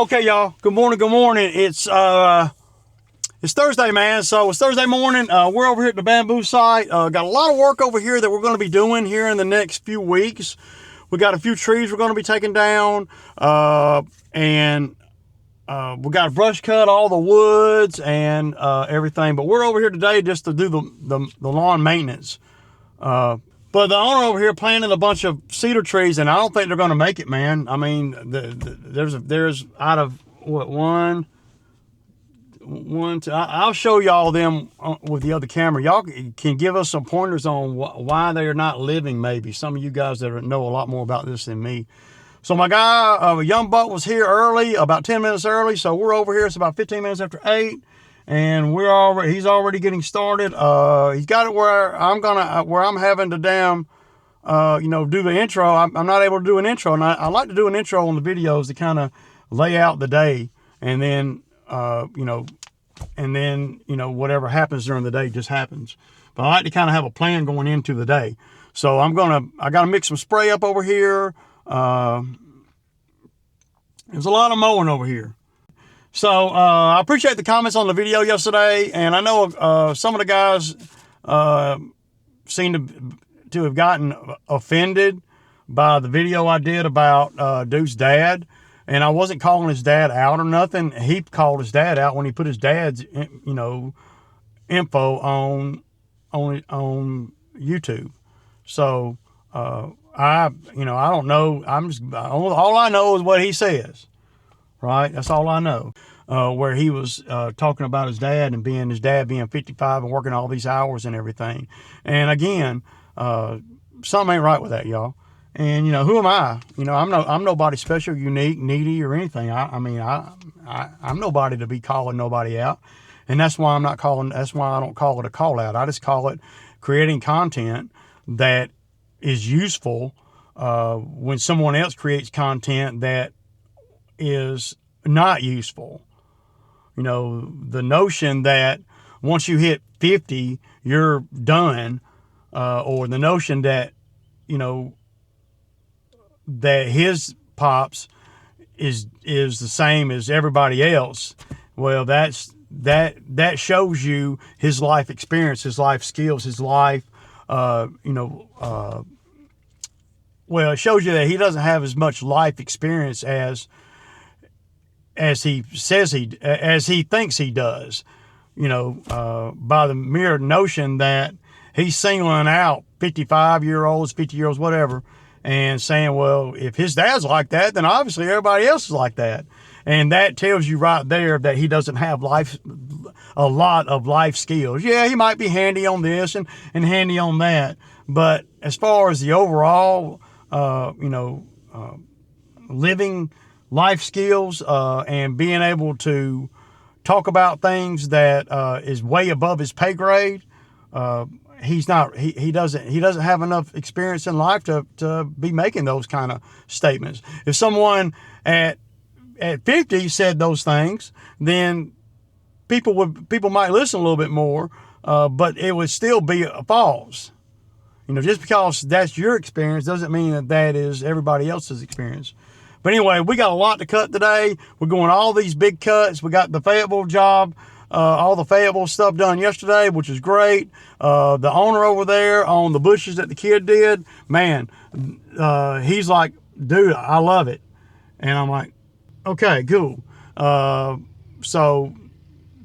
Okay, y'all. Good morning. Good morning. It's Thursday, man. So it's Thursday morning. We're over here at the bamboo site. Got a lot of work over here that we're going to be doing here in the next few weeks. We got a few trees we're going to be taking down, and we got to brush cut all the woods and everything. But we're over here today just to do the lawn maintenance. But the owner over here planted a bunch of cedar trees, and I don't think they're going to make it, man. I mean, there's out of what one, two. I'll show y'all them with the other camera. Y'all can give us some pointers on why they're not living. Maybe some of you guys that know a lot more about this than me. So my guy, Young Buck, was here early, about 10 minutes early. So we're over here. It's about 15 minutes after 8. And he's already getting started. He's got it where I'm having to do the intro. I'm not able to do an intro, and I like to do an intro on the videos to kind of lay out the day, and then whatever happens during the day just happens. But I like to kind of have a plan going into the day. So I got to mix some spray up over here. There's a lot of mowing over here. So I appreciate the comments on the video yesterday, and I know some of the guys seem to have gotten offended by the video I did about Dude's dad, and I wasn't calling his dad out or nothing. He called his dad out when he put his dad's info on YouTube. So I don't know. All I know is what he says. Right, that's all I know. Where he was talking about his dad and his dad being 55 and working all these hours and everything. And again, something ain't right with that, y'all. And who am I? I'm nobody special, unique, needy, or anything. I'm nobody to be calling nobody out. And that's why I'm not calling. That's why I don't call it a call out. I just call it creating content that is useful when someone else creates content that is not useful. The notion that once you hit 50 you're done, or the notion that that his pops is the same as everybody else. Well, that shows you his life experience, his life skills, his life it shows you that he doesn't have as much life experience as he says as he thinks he does, by the mere notion that he's singling out 55-year-olds, 50-year-olds, whatever, and saying, well, if his dad's like that, then obviously everybody else is like that. And that tells you right there that he doesn't have a lot of life skills. Yeah, he might be handy on this and handy on that. But as far as the overall, living life skills and being able to talk about things that is way above his pay grade, he doesn't have enough experience in life to be making those kind of statements. If someone at 50 said those things, then people might listen a little bit more, but it would still be false. Just because that's your experience doesn't mean that is everybody else's experience. But anyway, we got a lot to cut today. We're going all these big cuts. We got the Fayetteville job, all the Fayetteville stuff done yesterday, which is great. The owner over there on the bushes that the kid did, man, he's like, dude, I love it. And I'm like, okay, cool. So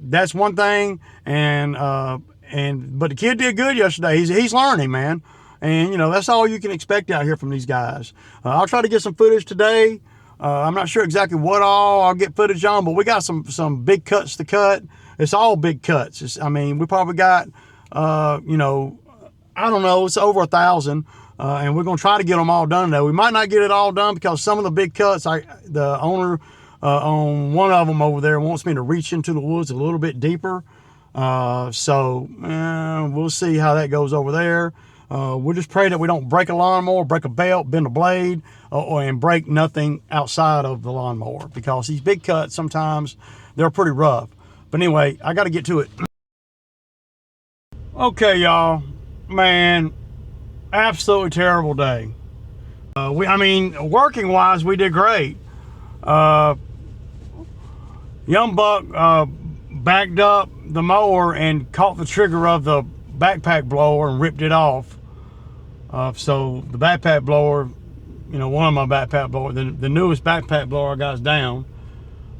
that's one thing. But the kid did good yesterday. He's learning, man. And, that's all you can expect out here from these guys. I'll try to get some footage today. I'm not sure exactly what all I'll get footage on, but we got some big cuts to cut. It's all big cuts. We probably got, I don't know, it's over 1,000. And we're going to try to get them all done today. We might not get it all done because some of the big cuts, the owner on one of them over there wants me to reach into the woods a little bit deeper. So we'll see how that goes over there. We'll just pray that we don't break a lawnmower, break a belt, bend a blade, and break nothing outside of the lawnmower, because these big cuts, sometimes they're pretty rough. But anyway, I got to get to it. Okay, y'all, man, absolutely terrible day. Working wise, we did great. Young buck backed up the mower and caught the trigger of the backpack blower and ripped it off. So the backpack blower, you know, one of my backpack blowers, the newest backpack blower I got is down.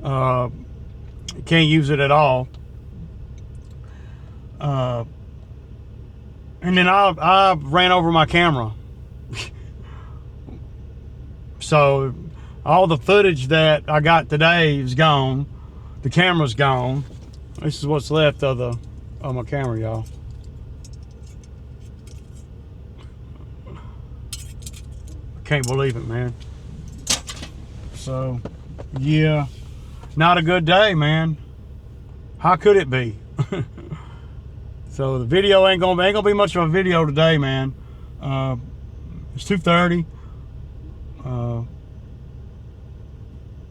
Can't use it at all. And then I ran over my camera. So all the footage that I got today is gone. The camera's gone. This is what's left of my camera, y'all. I can't believe it, man. So, yeah, not a good day, man. How could it be? So the video ain't gonna be much of a video today, man. It's 2:30.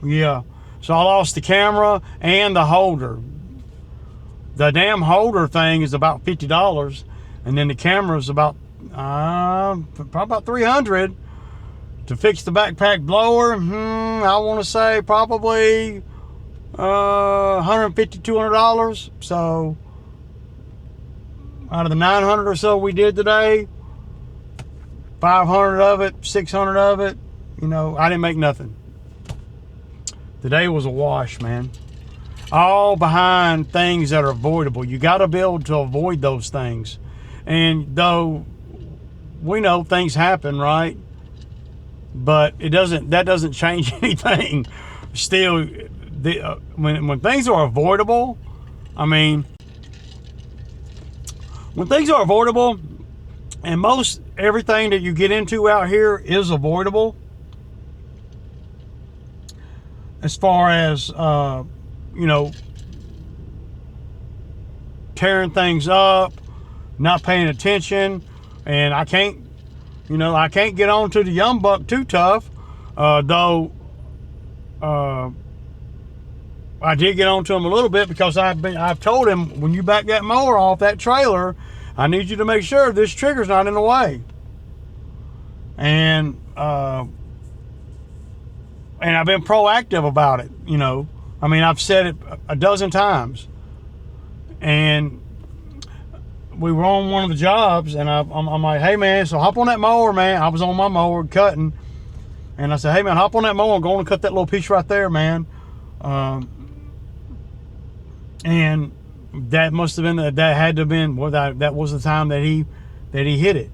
Yeah. So I lost the camera and the holder. The damn holder thing is about $50, and then the camera is about probably about $300 to fix the backpack blower. I want to say probably $150, $200. So out of the 900 or so we did today, 500 of it, 600 of it, you know, I didn't make nothing. Today was a wash, man. All behind things that are avoidable. You got to be able to avoid those things. And though we know things happen, right? But that doesn't change anything. Still, when things are avoidable, I mean, when things are avoidable, and most everything that you get into out here is avoidable, as far as you know, tearing things up, not paying attention, and I can't get on to the young buck too tough, though I did get on to him a little bit, because I've told him, when you back that mower off that trailer, I need you to make sure this trigger's not in the way. And I've been proactive about it, you know. I mean, I've said it a dozen times. And we were on one of the jobs, and I'm like, hey, man, so hop on that mower, man. I was on my mower cutting. And I said, hey, man, hop on that mower and go on and cut that little piece right there, man. And that must have been, that had to have been, well, that was the time that he hit it.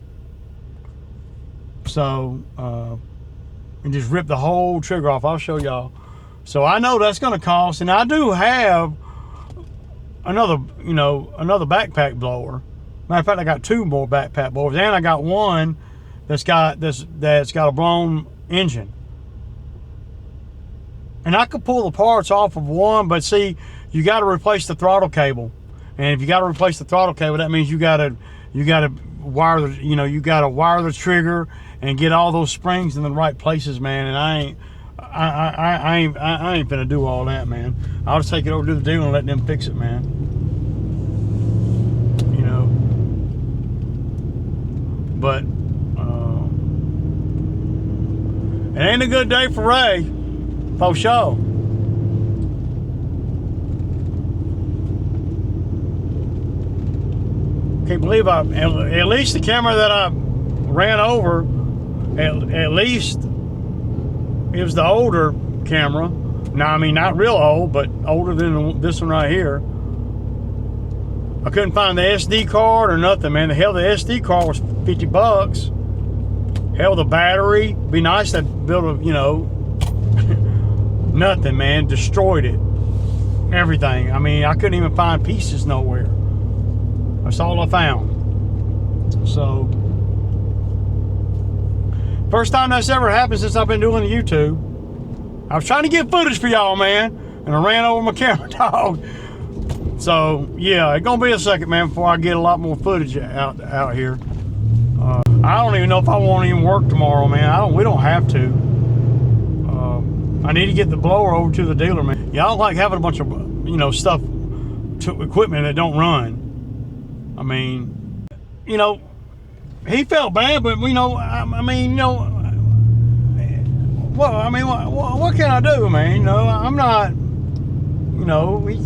So, and just ripped the whole trigger off. I'll show y'all. So I know that's going to cost, and I do have another backpack blower. Matter of fact, I got two more backpack blowers, and I got one that's got a blown engine. And I could pull the parts off of one, but see, you got to replace the throttle cable. And if you got to replace the throttle cable, that means you got to wire the trigger and get all those springs in the right places, man. And I ain't gonna do all that, man. I'll just take it over to the dealer and let them fix it, man. You know. But it ain't a good day for Ray, for sure. Can't believe at least the camera that I ran over, at least it was the older camera. Now, I mean, not real old, but older than this one right here. I couldn't find the SD card or nothing, man. The hell, the SD card was $50. Hell, the battery, be nice to build a, you know, nothing, man. Destroyed it. Everything. I mean, I couldn't even find pieces nowhere. That's all I found. So, first time that's ever happened since I've been doing the YouTube. I was trying to get footage for y'all, man, and I ran over my camera dog. So, yeah, it's gonna be a second, man, before I get a lot more footage out here. I don't even know if I want to even work tomorrow, man. We don't have to. I need to get the blower over to the dealer, man. Yeah, I don't like having a bunch of, you know, stuff, equipment that don't run. I mean, you know, he felt bad, but, you know, I mean, you know, well, I mean, what can I do, man? You know, I'm not, you you know, he's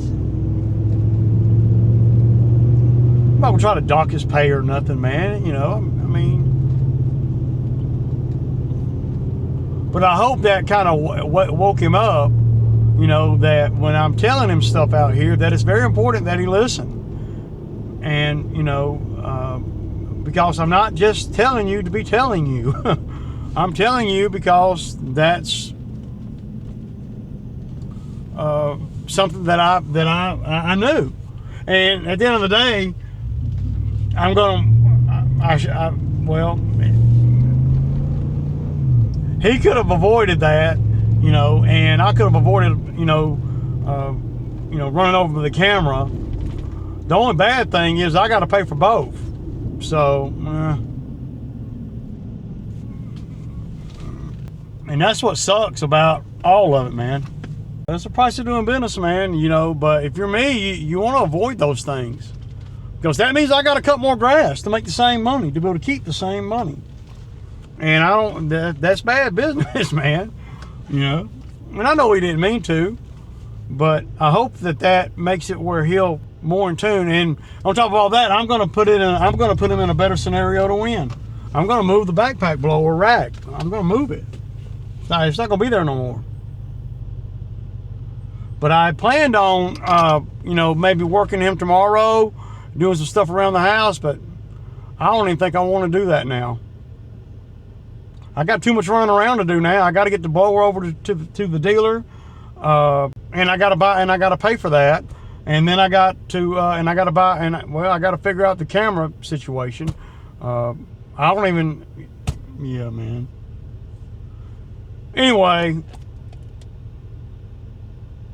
I'm not gonna try to dock his pay or nothing, man. You know, I mean, but I hope that kind of woke him up. You know, that when I'm telling him stuff out here, that it's very important that he listen. And, you know, because I'm not just telling you to be telling you. I'm telling you because that's something that I knew. And at the end of the day, I'm gonna, well, he could have avoided that, you know, and I could have avoided, you know, running over the camera. The only bad thing is I got to pay for both. So, and that's what sucks about all of it, man. That's the price of doing business, man, you know, but if you're me, you want to avoid those things. Because that means I got to cut more grass to make the same money, to be able to keep the same money. And I don't, that's bad business, man. You know, and I know he didn't mean to, but I hope that makes it where he'll more in tune. And on top of all that, I'm going to put him in a better scenario to win. I'm going to move the backpack blower rack. I'm going to move it. It's not going to be there no more. But I planned on, you know, maybe working him tomorrow, doing some stuff around the house, but I don't even think I want to do that now. I got too much running around to do now. I got to get the blower over to the dealer, and I got to pay for that. And then I got to, I got to figure out the camera situation. I don't even, yeah, man. Anyway,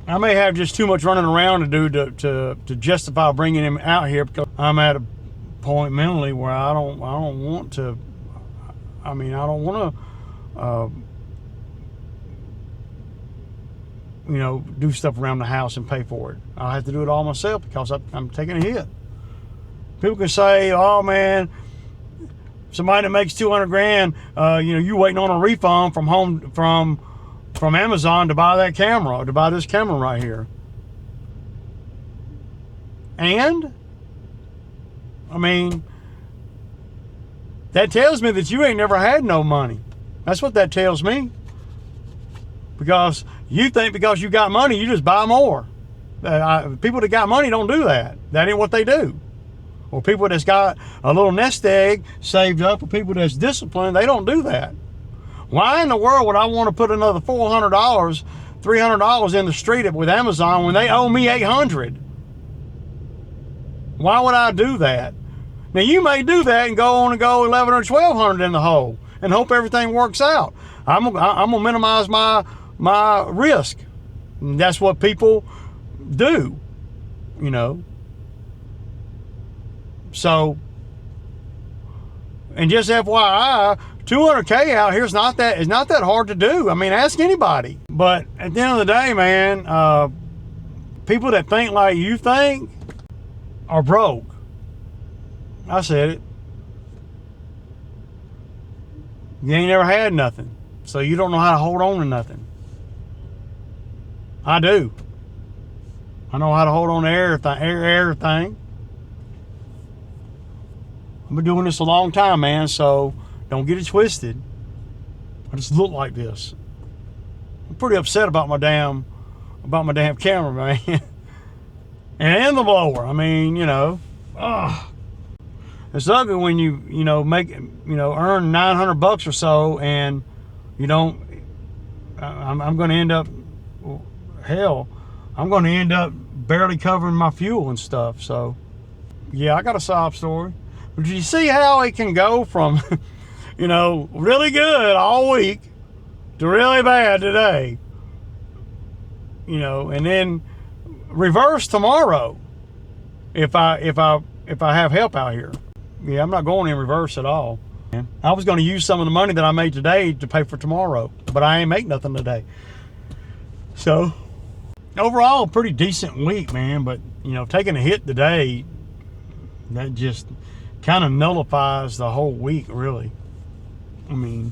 I may have just too much running around to do to justify bringing him out here, because I'm at a point mentally where I don't want to. I mean, I don't want to, you know, do stuff around the house and pay for it. I'll have to do it all myself because I'm taking a hit. People can say, "Oh man, somebody that makes 200 grand, you know, you waiting on a refund from Amazon to buy that camera, to buy this camera right here." And I mean, that tells me that you ain't never had no money. That's what that tells me. Because you think because you got money, you just buy more. People that got money don't do that. That ain't what they do. Or people that's got a little nest egg saved up, or people that's disciplined, they don't do that. Why in the world would I want to put another $400, $300 in the street with Amazon when they owe me $800? Why would I do that? Now, you may do that and go on and go 11 or 1200 in the hole and hope everything works out. I'm gonna minimize my risk. And that's what people do, you know. So, and just FYI, 200K out here is not that hard to do. I mean, ask anybody. But at the end of the day, man, people that think like you think are broke. I said it. You ain't never had nothing, so you don't know how to hold on to nothing. I do. I know how to hold on to everything. I've been doing this a long time, man, so don't get it twisted. I just look like this. I'm pretty upset about my damn camera, man. And the blower. I mean, you know, it's ugly when you earn $900 or so, and you don't. I'm going to end up, hell, I'm going to end up barely covering my fuel and stuff. So, yeah, I got a sob story. But you see how it can go from, you know, really good all week to really bad today. You know, and then reverse tomorrow if I have help out here. Yeah, I'm not going in reverse at all. I was going to use some of the money that I made today to pay for tomorrow, but I ain't make nothing today. So, overall, pretty decent week, man. But, you know, taking a hit today, that just kind of nullifies the whole week, really. I mean,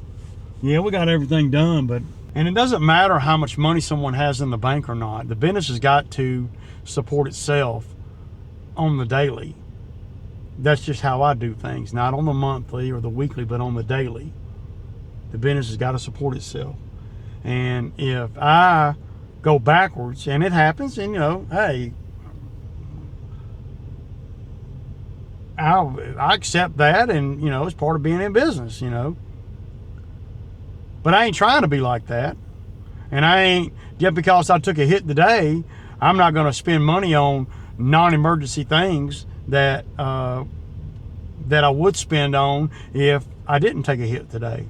yeah, we got everything done, but And it doesn't matter how much money someone has in the bank or not. The business has got to support itself on the daily. That's just how I do things. Not on the monthly or the weekly, but on the daily. The business has got to support itself. And if I go backwards, and it happens, and hey, I accept that, and it's part of being in business, But I ain't trying to be like that. And I ain't, just because I took a hit today, I'm not going to spend money on non-emergency things that I would spend on if I didn't take a hit today.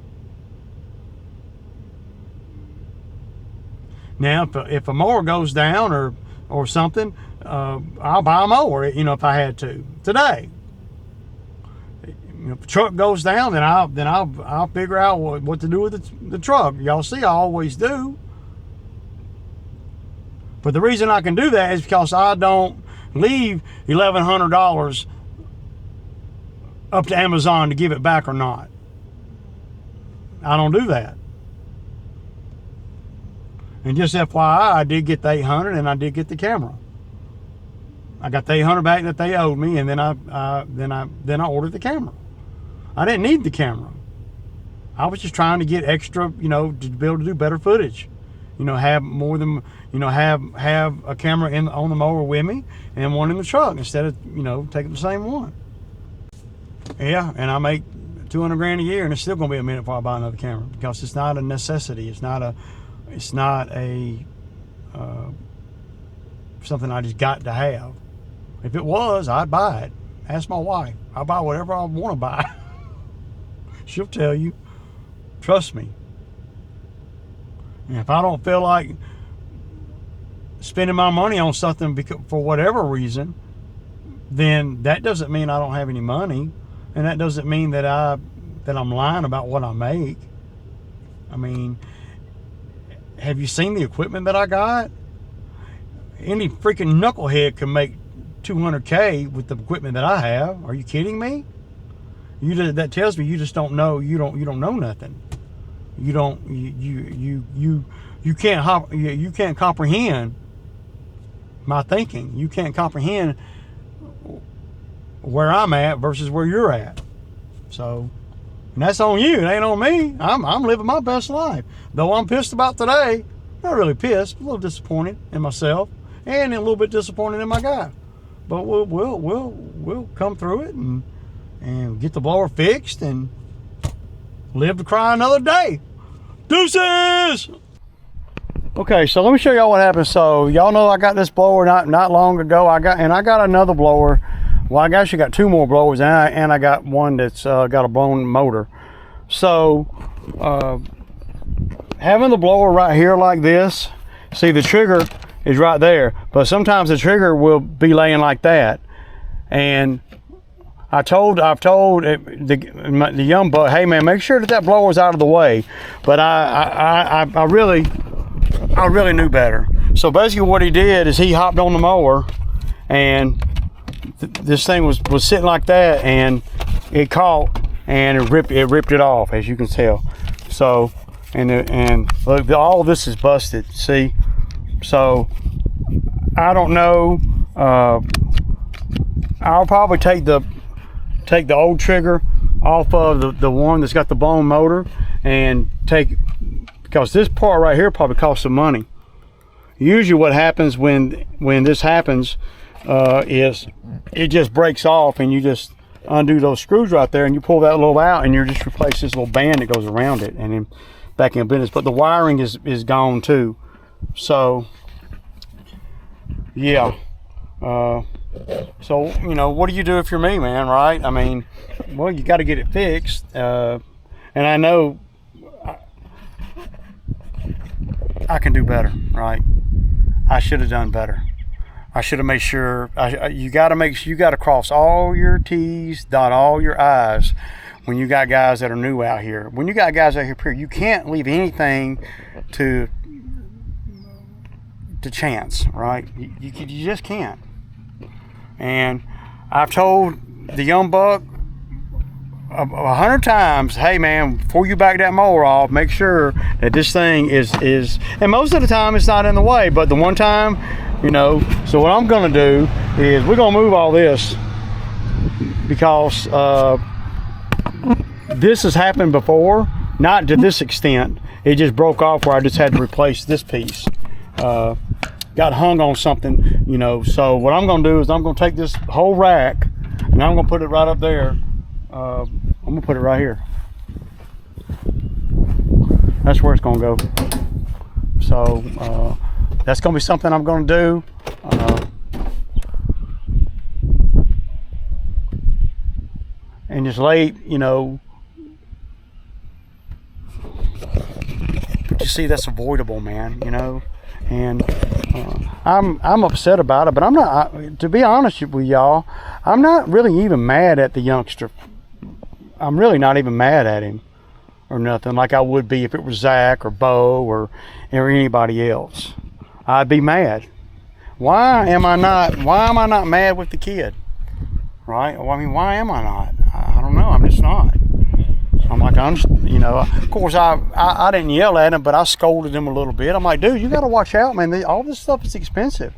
Now, if a mower goes down or something, I'll buy a mower, if I had to today. If the truck goes down, then I'll figure out what to do with the truck. Y'all see, I always do. But the reason I can do that is because I don't leave $1,100 up to Amazon to give it back or not. I don't do that. And just FYI, I did get the $800 and I did get the camera. I got the $800 back that they owed me, and then I ordered the camera. I didn't need the camera. I was just trying to get extra, to be able to do better footage. Have more than, have a camera on the mower with me and one in the truck instead of, taking the same one. Yeah, and I make $200,000 a year, and it's still going to be a minute before I buy another camera because it's not a necessity. It's not a something I just got to have. If it was, I'd buy it. Ask my wife. I'll buy whatever I want to buy. She'll tell you. Trust me. And if I don't feel like spending my money on something for whatever reason, then that doesn't mean I don't have any money, and that doesn't mean that I'm lying about what I make. I mean, have you seen the equipment that I got? Any freaking knucklehead can make $200K with the equipment that I have. Are you kidding me? That tells me you just don't know. You don't know nothing. You can't comprehend my thinking. You can't comprehend where I'm at versus where you're at. So, and that's on you. It ain't on me. I'm living my best life. Though I'm pissed about today. Not really pissed, but a little disappointed in myself, and a little bit disappointed in my guy. But we'll come through it and get the blower fixed and live to cry another day. Deuces! Okay, so let me show y'all what happened. So y'all know I got this blower not long ago. I got another blower. Well, I actually got two more blowers, and I got one that's got a blown motor. So having the blower right here like this, see the trigger is right there, but sometimes the trigger will be laying like that. And I've told the young buck, hey man, make sure that blower's out of the way. But I really knew better. So basically what he did is he hopped on the mower, and this thing was sitting like that, and it caught and it ripped it off, as you can tell. So and look, all of this is busted. See, so I don't know. I'll probably take the old trigger off of the one that's got the blown motor, and because this part right here probably costs some money. Usually what happens when this happens is it just breaks off, and you just undo those screws right there, and you pull that little out, and you just replace this little band that goes around it, and then back in business. But the wiring is gone too. So yeah. So, what do you do if you're me, man, right? I mean, well, you got to get it fixed. And I know I can do better, right? I should have done better. I should have made sure. You got to cross all your T's, dot all your I's when you got guys that are new out here. When you got guys out here, you can't leave anything to chance, right? You just can't. And I've told the young buck 100 times, hey man, before you back that mower off, make sure that this thing is, and most of the time it's not in the way, but the one time, you know, so what I'm gonna do is we're gonna move all this because this has happened before, not to this extent. It just broke off where I just had to replace this piece. Got hung on something, you know, so what I'm gonna do is I'm gonna take this whole rack and I'm gonna put it right up there. I'm gonna put it right here. That's where it's gonna go. So that's gonna be something I'm gonna do. And just lay, you know, but you see that's avoidable, man, you know. And I'm upset about it, but I'm not, to be honest with y'all, I'm not really even mad at the youngster. I'm really not even mad at him or nothing like I would be if it was Zach or Bo or anybody else. I'd be mad. Why am I not mad with the kid? Right? Well, I mean, why am I not? I don't know. I'm just not. I'm like, you know, of course I didn't yell at him, but I scolded him a little bit. I'm like, dude, you got to watch out, man. All this stuff is expensive,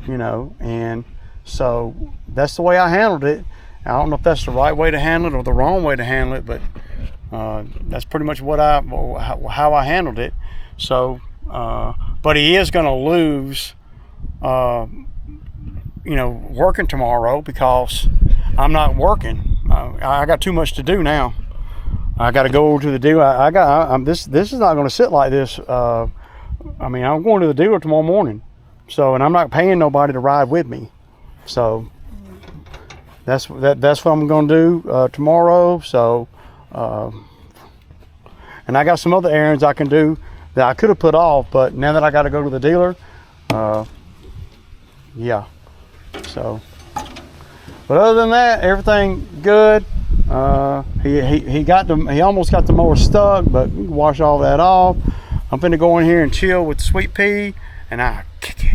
you know, and so that's the way I handled it. I don't know if that's the right way to handle it or the wrong way to handle it, but that's pretty much how I handled it. So, but he is going to lose, you know, working tomorrow because I'm not working. I got too much to do now. I got to go over to the dealer. This is not going to sit like this. I mean, I'm going to the dealer tomorrow morning. So, and I'm not paying nobody to ride with me. So that's what I'm going to do tomorrow. So, and I got some other errands I can do that I could have put off, but now that I got to go to the dealer, yeah. So, but other than that, everything good. He almost got the mower stuck, but we can wash all that off. I'm finna go in here and chill with Sweet Pea, and I kick it.